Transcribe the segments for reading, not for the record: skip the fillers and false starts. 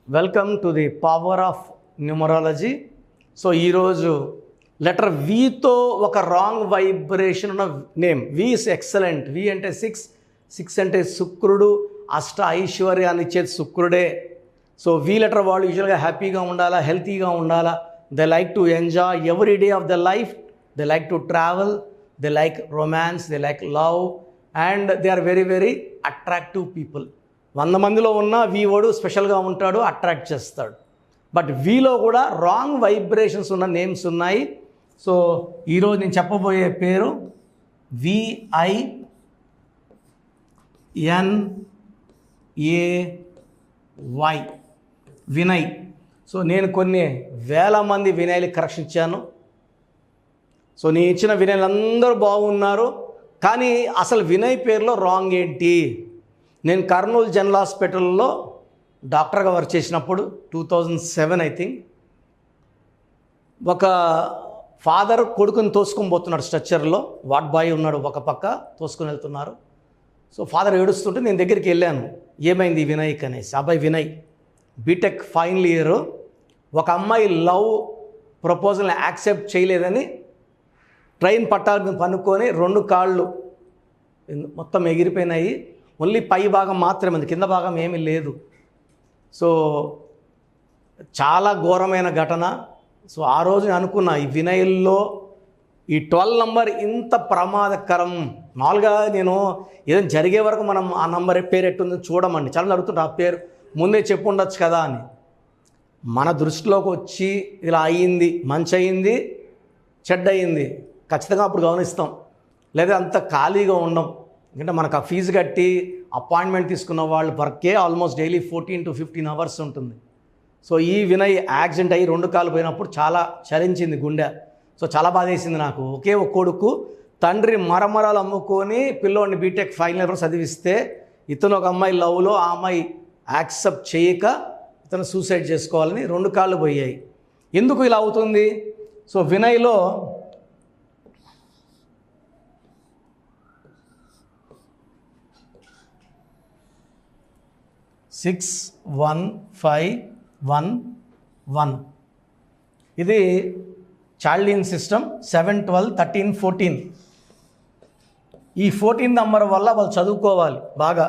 Welcome to the power of numerology. So ఈరోజు letter వితో ఒక రాంగ్ వైబ్రేషన్ ఉన్న name. V is excellent. V అంటే సిక్స్ అంటే శుక్రుడు, అష్ట ఐశ్వర్యాన్ని ఇచ్చేది శుక్రుడే. సో వి లెటర్ వాళ్ళు యూజువల్గా హ్యాపీగా ఉండాలా, హెల్తీగా ఉండాలా. They like to enjoy every day of the life. They like to travel, they like romance, they like love, and they are very very attractive people. 100 మందిలో ఉన్న వి వాడు స్పెషల్గా ఉంటాడు, అట్రాక్ట్ చేస్తాడు. బట్ వీలో కూడా రాంగ్ వైబ్రేషన్స్ ఉన్న నేమ్స్ ఉన్నాయి. So ఈరోజు నేను చెప్పబోయే పేరు VINAY, వినయ్. సో నేను కొన్ని వేల మంది వినయ్లు కరెక్షన్ ఇచ్చాను. సో నేను ఇచ్చిన వినయ్లు అందరూ బాగున్నారు, కానీ అసలు వినయ్ పేరులో రాంగ్ ఏంటి? నేను కర్నూలు జనరల్ హాస్పిటల్లో డాక్టర్గా వర్క్ చేసినప్పుడు 2007 ఐ థింక్, ఒక ఫాదర్ కొడుకుని తోసుకొని పోతున్నాడు స్ట్రక్చర్లో. వార్డ్ బాయ్ ఉన్నాడు, ఒక పక్క తోసుకొని వెళ్తున్నారు. సో ఫాదర్ ఏడుస్తుంటే నేను దగ్గరికి వెళ్ళాను, ఏమైంది వినయ్కి అనేసి. అబ్బాయి వినయ్ బీటెక్ ఫైనల్ ఇయర్, ఒక అమ్మాయి లవ్ ప్రపోజల్ని యాక్సెప్ట్ చేయలేదని ట్రైన్ పట్టాలను పనుక్కొని 2 కాళ్ళు మొత్తం ఎగిరిపోయినాయి. ఓన్లీ పై భాగం మాత్రమే ఉంది, కింద భాగం ఏమీ లేదు. సో చాలా ఘోరమైన ఘటన. సో ఆ రోజు నేను అనుకున్నా, ఈ వినయ్లో ఈ 12 నంబర్ ఇంత ప్రమాదకరం. మామూలుగా నేను ఏదైనా జరిగే వరకు మనం ఆ నంబర్ పేరు ఎట్టుందని చూడమండి. చాలా అడుగుతుంటే ఆ పేరు ముందే చెప్పు ఉండొచ్చు కదా అని. మన దృష్టిలోకి వచ్చి ఇలా అయ్యింది, మంచి అయ్యింది, చెడ్డ అయ్యింది, ఖచ్చితంగా అప్పుడు గమనిస్తాం. లేదా అంత ఖాళీగా ఉండం. ఎందుకంటే మనకు ఆ ఫీజు కట్టి అపాయింట్మెంట్ తీసుకున్న వాళ్ళు వర్కే ఆల్మోస్ట్ డైలీ 14 to 15 అవర్స్ ఉంటుంది. సో ఈ వినయ్ యాక్సిడెంట్ అయ్యి 2 కాళ్ళు పోయినప్పుడు చాలా చలించింది గుండె. సో చాలా బాధ వేసింది నాకు. ఒకే ఒక కొడుకు, తండ్రి మరమరాలు అమ్ముకొని పిల్లోడిని బీటెక్ ఫైనల్ ఇయర్ చదివిస్తే ఇతను ఒక అమ్మాయి లవ్లో, ఆ అమ్మాయి యాక్సెప్ట్ చేయక ఇతను సూసైడ్ చేసుకోవాలని 2 కాళ్ళు పోయాయి. ఎందుకు ఇలా అవుతుంది? సో వినయ్లో 61511 ఇది చార్లిన్ సిస్టమ్. 7, 12, 13, 14 ఈ 14 నంబర్ వల్ల వాళ్ళు చదువుకోవాలి బాగా.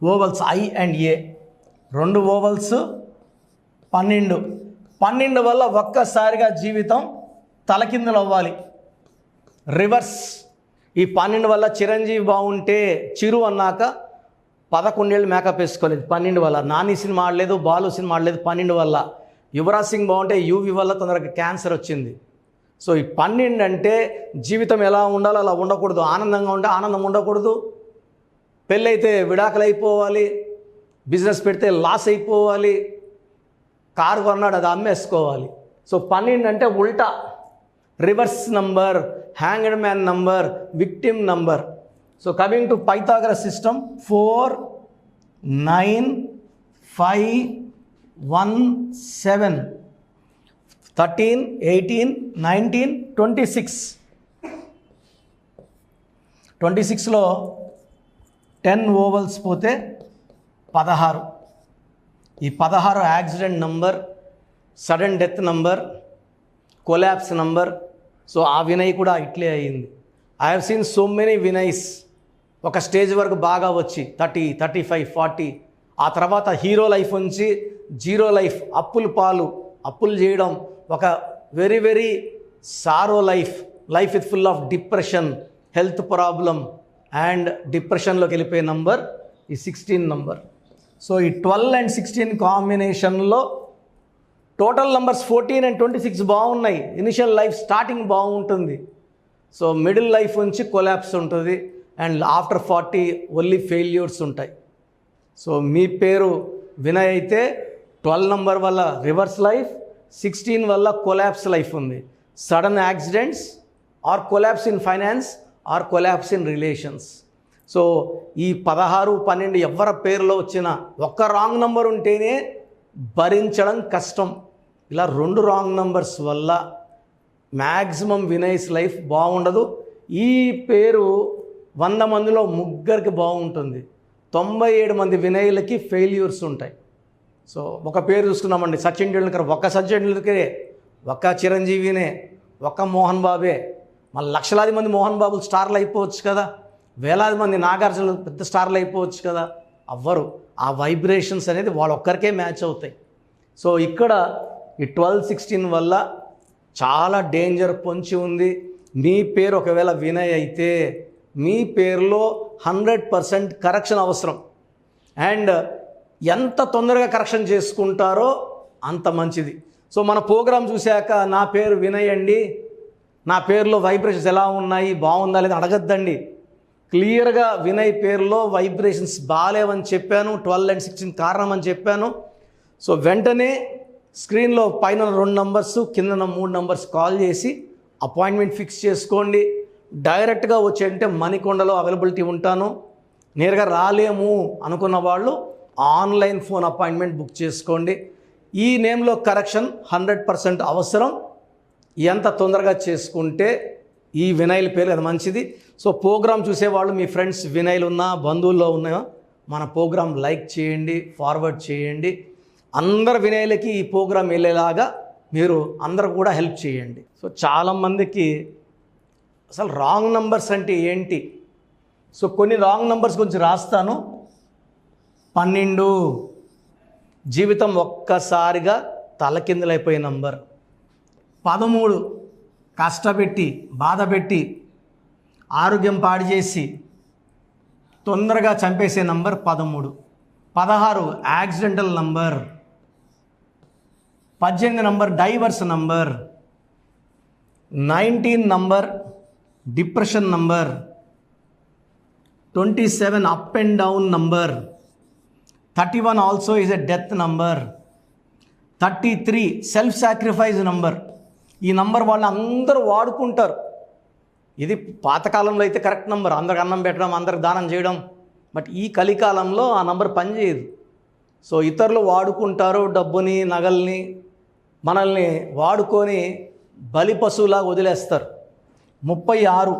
Ovals I and A, 2 ovals 12 వల్ల ఒక్కసారిగా జీవితం తలకిందులు అవ్వాలి. రివర్స్. ఈ 12 వల్ల చిరంజీవి బాగుంటే చిరు అన్నాక 11 ఏళ్ళు మేకప్ వేసుకోలేదు 12 వల్ల. నాని సినిమా ఆడలేదు, బాలు సినిమా ఆడలేదు 12 వల్ల. యువరాజ్ సింగ్ బాగుంటే యూవి వల్ల తొందరగా క్యాన్సర్ వచ్చింది. సో ఈ 12 అంటే జీవితం ఎలా ఉండాలో అలా ఉండకూడదు. ఆనందంగా ఉంటే ఆనందం ఉండకూడదు. పెళ్ళైతే విడాకులు అయిపోవాలి, బిజినెస్ పెడితే లాస్ అయిపోవాలి, కారు కొన్నాడు అది అమ్మేసుకోవాలి. సో 12 అంటే ఉల్టా, reverse number, hanged man number, victim number. So coming to Pythagoras system, 4, 9, 5, 1, 7, 13, 18, 19, 26. 26లో 10 ఓవల్స్ పోతే 16. ఈ 16 accident number, sudden death number, collapse number. So ఆ వినయ్ కూడా ఇట్లే అయ్యింది. I have seen so many Vinays ఒక స్టేజ్ వరకు బాగా వచ్చి 30, 35, 40, ఆ తర్వాత హీరో లైఫ్ నుంచి జీరో లైఫ్, అప్పులు చేయడం, ఒక very very sorrow life with full of depression, health problem and డిప్రెషన్లోకి వెళ్ళిపోయే నంబర్ ఈ 16 నంబర్. సో ఈ 12 and 16 కాంబినేషన్లో టోటల్ నంబర్స్ 14 and 26 బాగున్నాయి. ఇనిషియల్ లైఫ్ స్టార్టింగ్ బాగుంటుంది. సో మిడిల్ లైఫ్ నుంచి కొలాప్స్ ఉంటుంది, అండ్ ఆఫ్టర్ 40 ఓన్లీ ఫెయిల్యూర్స్ ఉంటాయి. సో మీ పేరు వినయ్ అయితే 12 నంబర్ వల్ల రివర్స్ లైఫ్, 16 వల్ల కొలాప్స్ లైఫ్ ఉంది. Sudden accidents or collapse in finance or collapse in relations. So ఈ 16, 12 ఎవరి పేరులో వచ్చిన ఒక్క రాంగ్ నంబర్ ఉంటేనే భరించడం కష్టం. ఇలా 2 రాంగ్ నంబర్స్ వల్ల మ్యాక్సిమం వినయ్స్ లైఫ్ బాగుండదు. ఈ పేరు 100 మందిలో 3 బాగుంటుంది, 97 మంది వినయులకి ఫెయిల్యూర్స్ ఉంటాయి. సో ఒక పేరు చూసుకున్నామండి, సచిన్ టెండూల్కర్. ఒక్క సచిన్ టెండూల్కరే, ఒక్క చిరంజీవినే, ఒక్క మోహన్ బాబే. మళ్ళీ లక్షలాది మంది మోహన్ బాబులు స్టార్లు అయిపోవచ్చు కదా, వేలాది మంది నాగార్జున పెద్ద స్టార్లు అయిపోవచ్చు కదా. అవ్వరు. ఆ వైబ్రేషన్స్ అనేది వాళ్ళొక్కరికే మ్యాచ్ అవుతాయి. సో ఇక్కడ ఈ 1216 వల్ల చాలా డేంజర్ పొంచి ఉంది. మీ పేరు ఒకవేళ వినయ్ అయితే మీ పేరులో 100% కరెక్షన్ అవసరం. అండ్ ఎంత తొందరగా కరెక్షన్ చేసుకుంటారో అంత మంచిది. సో మన ప్రోగ్రాం చూశాక నా పేరు వినయ్ అండి, నా పేరులో వైబ్రేషన్స్ ఎలా ఉన్నాయి, బాగుందా లేదా అడగద్దండి. క్లియర్గా వినయ్ పేరులో వైబ్రేషన్స్ బాగాలేవని చెప్పాను, 12 and 16 కారణం అని చెప్పాను. సో వెంటనే స్క్రీన్లో పైన 2 నంబర్స్, కింద 3 నంబర్స్ కాల్ చేసి అపాయింట్మెంట్ ఫిక్స్ చేసుకోండి. డైరెక్ట్గా వచ్చేంటే మణికొండలో అవైలబిలిటీ ఉంటాను. నేరుగా రాలేము అనుకున్న వాళ్ళు ఆన్లైన్ ఫోన్ అపాయింట్మెంట్ బుక్ చేసుకోండి. ఈ నేమ్లో కరెక్షన్ 100% అవసరం. ఎంత తొందరగా చేసుకుంటే ఈ వినైల్ పేరు అది మంచిది. సో ప్రోగ్రామ్ చూసేవాళ్ళు మీ ఫ్రెండ్స్ వినైలు ఉన్నా, బంధువుల్లో ఉన్నాయో మన ప్రోగ్రామ్ లైక్ చేయండి, ఫార్వర్డ్ చేయండి. అందరు వినైలకి ఈ ప్రోగ్రామ్ వెళ్ళేలాగా మీరు అందరూ కూడా హెల్ప్ చేయండి. సో చాలామందికి అసలు రాంగ్ నంబర్స్ అంటే ఏంటి, సో కొన్ని రాంగ్ నంబర్స్ గురించి రాస్తాను. 12 జీవితం ఒక్కసారిగా తలకిందులైపోయే నంబర్. 13 కష్టపెట్టి బాధపెట్టి ఆరోగ్యం పాడు చేసి తొందరగా చంపేసే number 13. 16 accidental number. 18 number divorce number. 19 number depression number. 27 up and down number. 31 also is a death number. 33 self sacrifice number. ఈ నంబర్ వాళ్ళు అందరూ వాడుకుంటారు. ఇది పాతకాలంలో అయితే కరెక్ట్ నంబర్, అందరికి అన్నం పెట్టడం, అందరికి దానం చేయడం. బట్ ఈ కలికాలంలో ఆ నంబర్ పనిచేయదు. సో ఇతరులు వాడుకుంటారు డబ్బుని, నగల్ని, మనల్ని వాడుకొని బలి పశువులాగా వదిలేస్తారు. 36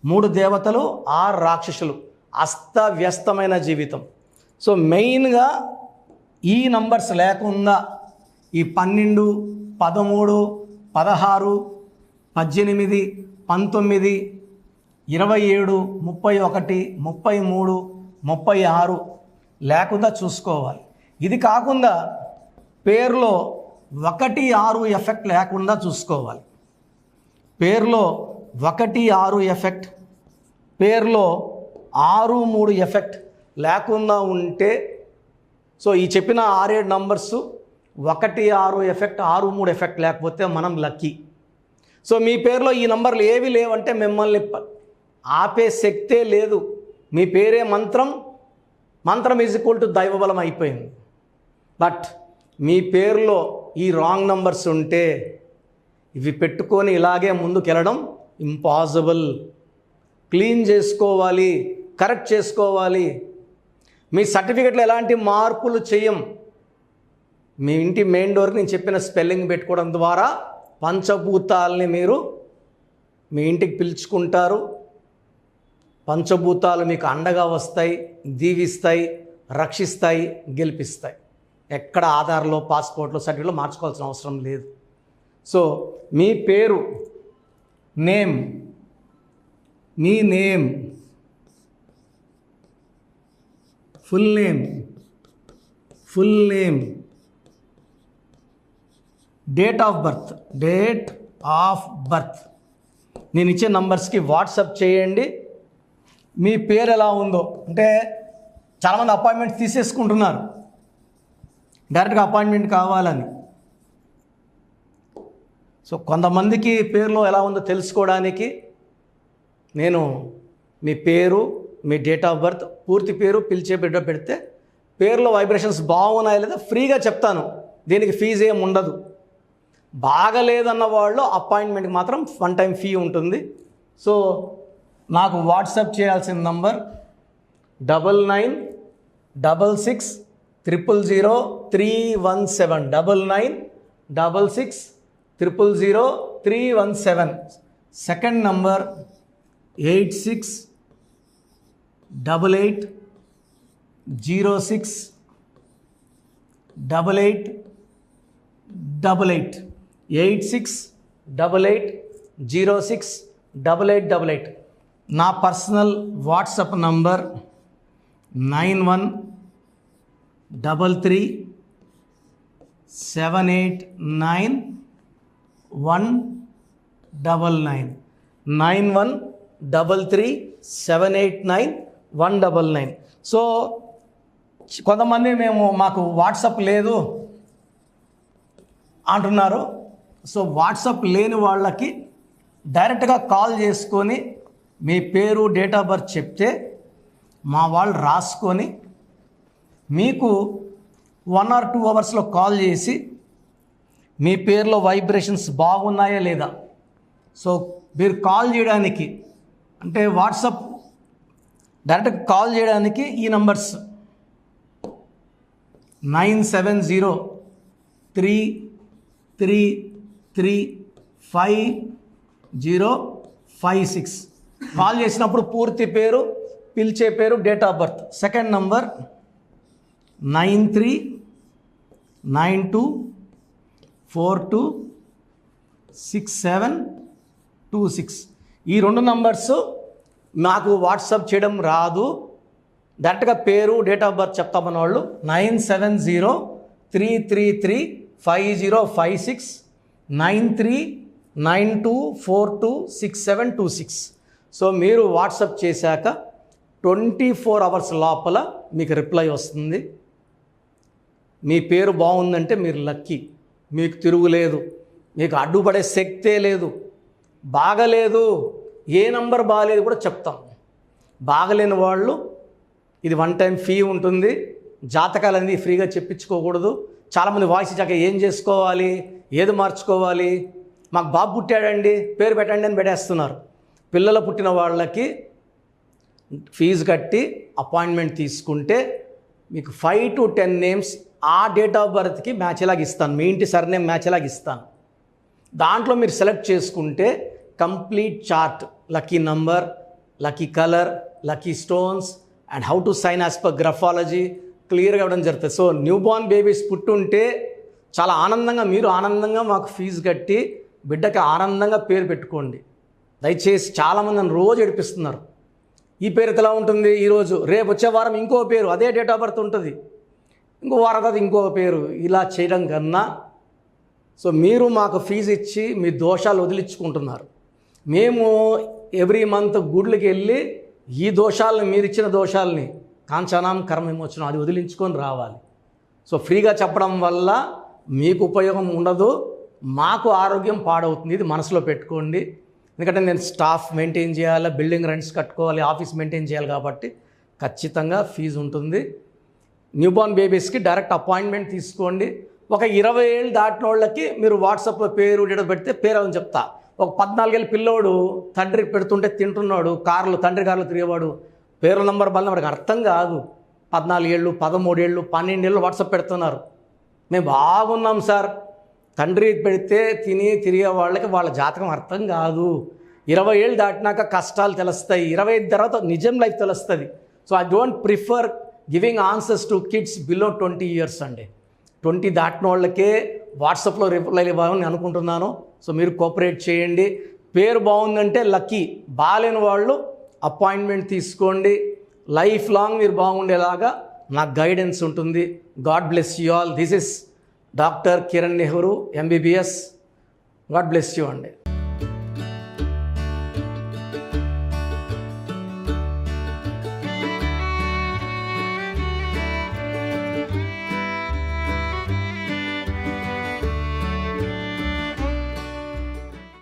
3 దేవతలు 6 రాక్షసులు. అస్తవ్యస్తమైన జీవితం. సో మెయిన్గా ఈ నంబర్స్ లేకుండా ఈ 12, 13, 16, 18, 19, 27, 31, 33, 36 లేకుండా చూసుకోవాలి. ఇది కాకుండా పేరులో 1, 6 ఎఫెక్ట్ లేకుండా చూసుకోవాలి. పేరులో 1, 6 ఎఫెక్ట్, పేరులో 6, 3 ఎఫెక్ట్ లేకుండా ఉంటే, సో ఈ చెప్పిన 6, 7 నంబర్స్ 1, 6 ఎఫెక్ట్, 6, 3 ఎఫెక్ట్ లేకపోతే మనం లక్కీ. సో మీ పేరులో ఈ నంబర్లు ఏవి లేవంటే మిమ్మల్ని ఆపే శక్తే లేదు. మీ పేరే మంత్రం, మంత్రం ఈజ్ ఈక్వల్ టు దైవబలం అయిపోయింది. బట్ మీ పేరులో ఈ రాంగ్ నంబర్స్ ఉంటే ఇవి పెట్టుకొని ఇలాగే ముందుకెళ్ళడం ఇంపాసిబుల్. క్లీన్ చేసుకోవాలి, కరెక్ట్ చేసుకోవాలి. మీ సర్టిఫికెట్లో ఎలాంటి మార్పులు చేయం. మీ ఇంటి మెయిన్ డోర్కి నేను చెప్పిన స్పెల్లింగ్ పెట్టుకోవడం ద్వారా పంచభూతాలని మీరు మీ ఇంటికి పిలుచుకుంటారు. పంచభూతాలు మీకు అండగా వస్తాయి, దీవిస్తాయి, రక్షిస్తాయి, గెలిపిస్తాయి. ఎక్కడ ఆధార్లో, పాస్పోర్ట్లో, సర్టిఫికెట్లో మార్చుకోవాల్సిన అవసరం లేదు. సో మీ పేరు, name, me name, full name, date of birth నేను ఇచ్చే నంబర్స్కి వాట్సాప్ చేయండి. మీ పేరు ఎలా ఉందో, అంటే చాలామంది అపాయింట్మెంట్స్ తీసేసుకుంటున్నారు డైరెక్ట్గా అపాయింట్మెంట్ కావాలని. సో కొంతమందికి పేరులో ఎలా ఉందో తెలుసుకోవడానికి నేను మీ పేరు, మీ డేట్ ఆఫ్ బర్త్, పూర్తి పేరు, పిలిచే బిడ్డ పెడితే పేరులో వైబ్రేషన్స్ బాగున్నాయి లేదా ఫ్రీగా చెప్తాను. దీనికి ఫీజు ఏమి ఉండదు. బాగలేదన్న వాళ్ళు అపాయింట్మెంట్కి మాత్రం 1 టైం ఫీ ఉంటుంది. సో నాకు వాట్సాప్ చేయాల్సిన నంబర్ 9966000317 9966000317. Second number 8688 868888 8688068888. నా పర్సనల్ వాట్సాప్ నంబర్ 9133789199 9133789199. సో కొంతమంది మాకు వాట్సాప్ లేదు అంటున్నారు. సో వాట్సాప్ లేని వాళ్ళకి డైరెక్ట్గా కాల్ చేసుకొని మీ పేరు, డేట్ ఆఫ్ బర్త్ చెప్తే మా వాళ్ళు రాసుకొని మీకు 1 or 2 అవర్స్లో కాల్ చేసి మీ పేరులో వైబ్రేషన్స్ బాగున్నాయా లేదా. సో మీరు కాల్ చేయడానికి అంటే వాట్సాప్ డైరెక్ట్గా కాల్ చేయడానికి ఈ నంబర్స్ 9703335056. కాల్ చేసినప్పుడు పూర్తి పేరు, పిలిచే పేరు, date of birth. Second number 9392426726. ఈ 2 నంబర్స్ నాకు వాట్సాప్ చేయడం రాదు, డైరెక్ట్గా పేరు, డేట్ ఆఫ్ బర్త్ చెప్తామన్న వాళ్ళు 9703335056 9392426726. సో మీరు వాట్సాప్ చేశాక 24 అవర్స్ లోపల మీకు రిప్లై వస్తుంది. మీ పేరు బాగుందంటే మీరు లక్కీ, మీకు తిరుగులేదు, మీకు అడ్డుపడే శక్తే లేదు. బాగలేదు, ఏ నంబర్ బాగలేదు కూడా చెప్తాం. బాగలేని వాళ్ళు ఇది 1 టైం ఫీ ఉంటుంది. జాతకాలు అనేది ఫ్రీగా చెప్పించుకోకూడదు. చాలామంది వాయిస్ ఇచ్చాక ఏం చేసుకోవాలి, ఏది మార్చుకోవాలి, మాకు బాబు పుట్టాడండి పేరు పెట్టండి అని పెట్టేస్తున్నారు. పిల్లలు పుట్టిన వాళ్ళకి ఫీజు కట్టి అపాయింట్మెంట్ తీసుకుంటే మీకు 5 to 10 నేమ్స్ ఆ డేట్ ఆఫ్ బర్త్కి మ్యాచ్ ఎలాగ ఇస్తాను, మీ ఇంటి సర్నేమ్ మ్యాచ్ ఎలాగ ఇస్తాను. దాంట్లో మీరు సెలెక్ట్ చేసుకుంటే complete chart, lucky number, lucky colour, lucky stones and how to sign as per graphology క్లియర్గా ఇవ్వడం జరుగుతుంది. సో న్యూ బార్న్ బేబీస్ పుట్టుంటే చాలా ఆనందంగా, మీరు ఆనందంగా మాకు ఫీజు కట్టి బిడ్డకి ఆనందంగా పేరు పెట్టుకోండి. దయచేసి చాలామంది నన్ను రోజు ఏడిపిస్తున్నారు, ఈ పేరు ఎలా ఉంటుంది ఈరోజు, రేపు వచ్చే వారం ఇంకో పేరు, అదే డేట్ ఆఫ్ బర్త్ ఉంటుంది, ఇంకో వారం తర్వాత ఇంకో పేరు. ఇలా చేయడం కన్నా సో మీరు మాకు ఫీజు ఇచ్చి మీ దోషాలు వదిలించుకుంటున్నారు. మేము ఎవ్రీ మంత్ గుడ్లకి వెళ్ళి ఈ దోషాలని, మీరు ఇచ్చిన దోషాలని కాంచనాం కర్మ విమోచనం అది వదిలించుకొని రావాలి. సో ఫ్రీగా చెప్పడం వల్ల మీకు ఉపయోగం ఉండదు, మాకు ఆరోగ్యం పాడవుతుంది. ఇది మనసులో పెట్టుకోండి. ఎందుకంటే నేను స్టాఫ్ మెయింటైన్ చేయాలి, బిల్డింగ్ రెంట్స్ కట్టుకోవాలి, ఆఫీస్ మెయింటైన్ చేయాలి, కాబట్టి ఖచ్చితంగా ఫీజు ఉంటుంది. న్యూబార్న్ బేబీస్కి డైరెక్ట్ అపాయింట్మెంట్ తీసుకోండి. ఒక 20 ఏళ్ళు దాటిన వాళ్ళకి మీరు వాట్సాప్లో పేరు డేట్ పెడితే పేరు అని చెప్తా. ఒక 14 ఏళ్ళ పిల్లోడు తండ్రి పెడుతుంటే తింటున్నాడు, తండ్రి కార్లు తిరిగేవాడు, పేరు నంబర్ వల్ల మనకు అర్థం కాదు. 14 ఏళ్ళు, 13 ఏళ్ళు, 12 ఏళ్ళు వాట్సాప్ పెడుతున్నారు. మేము బాగున్నాం సార్, తండ్రి పెడితే తిరిగే వాళ్ళకి వాళ్ళ జాతకం అర్థం కాదు. 20 ఏళ్ళు దాటినాక కష్టాలు తెలుస్తాయి, 25 తర్వాత నిజం లైఫ్ తెలుస్తుంది. So I don't prefer giving answers to kids below 20 years అండి. 20 దాటిన వాళ్ళకే వాట్సాప్లో రిప్లై ఇవ్వాలని అనుకుంటున్నాను. సో మీరు కోఆపరేట్ చేయండి. పేరు బాగుందంటే లక్కీ, బాగాలేని వాళ్ళు అపాయింట్మెంట్ తీసుకోండి. లైఫ్ లాంగ్ మీరు బాగుండేలాగా నాకు గైడెన్స్ ఉంటుంది. God bless you all. This is doctor Kiran Nehru, MBBS. God bless you అండి.